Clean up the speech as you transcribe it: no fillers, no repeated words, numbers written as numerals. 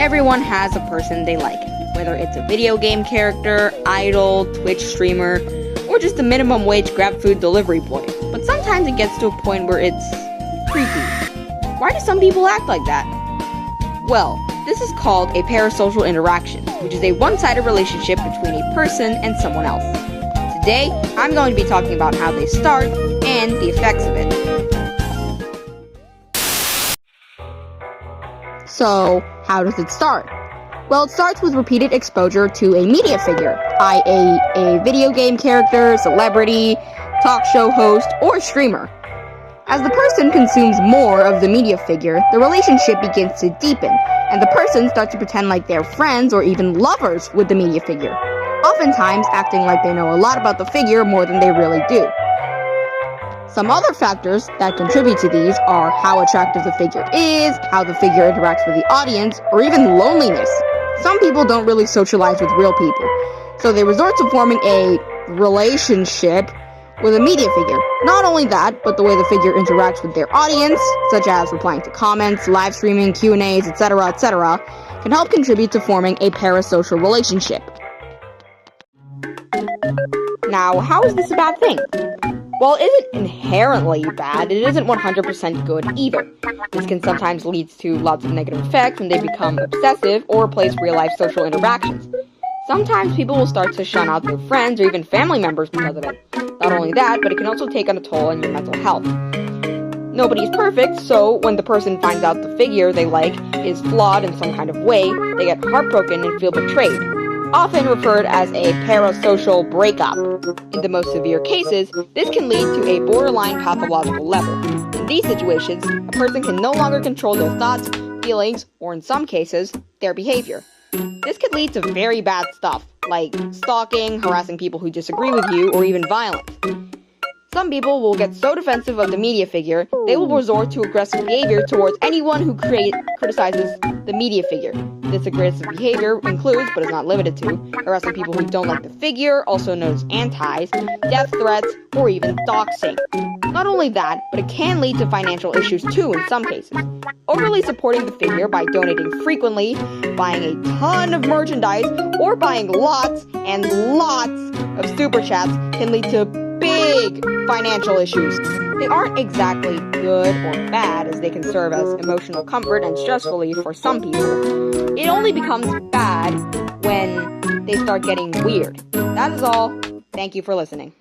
Everyone has a person they like, whether it's a video game character, idol, Twitch streamer, or just a minimum wage grab food delivery boy. But sometimes it gets to a point where it's creepy. Why do some people act like that? Well, this is called a parasocial interaction, which is a one-sided relationship between a person and someone else. Today, I'm going to be talking about how they start and the effects of it. So, how does it start? Well, it starts with repeated exposure to a media figure, i.e. a video game character, celebrity, talk show host, or streamer. As the person consumes more of the media figure, the relationship begins to deepen, and the person starts to pretend like they're friends or even lovers with the media figure, oftentimes acting like they know a lot about the figure more than they really do. Some other factors that contribute to these are how attractive the figure is, how the figure interacts with the audience, or even loneliness. Some people don't really socialize with real people, so they resort to forming a relationship with a media figure. Not only that, but the way the figure interacts with their audience, such as replying to comments, live streaming, Q&As, etc., can help contribute to forming a parasocial relationship. Now, how is this a bad thing? While it isn't inherently bad, it isn't 100% good either. This can sometimes lead to lots of negative effects when they become obsessive or replace real-life social interactions. Sometimes people will start to shun out their friends or even family members because of it. Not only that, but it can also take on a toll on your mental health. Nobody's perfect, so when the person finds out the figure they like is flawed in some kind of way, they get heartbroken and feel betrayed, often referred as a parasocial breakup. In the most severe cases, this can lead to a borderline pathological level. In these situations, a person can no longer control their thoughts, feelings, or in some cases, their behavior. This could lead to very bad stuff, like stalking, harassing people who disagree with you, or even violence. Some people will get so defensive of the media figure, they will resort to aggressive behavior towards anyone who criticizes the media figure. This aggressive behavior includes, but is not limited to, harassing people who don't like the figure, also known as antis, death threats, or even doxing. Not only that, but it can lead to financial issues too in some cases. Overly supporting the figure by donating frequently, buying a ton of merchandise, or buying lots and lots of super chats can lead to big financial issues. They aren't exactly good or bad, as they can serve as emotional comfort and stress relief for some people. It only becomes bad when they start getting weird. That is all. Thank you for listening.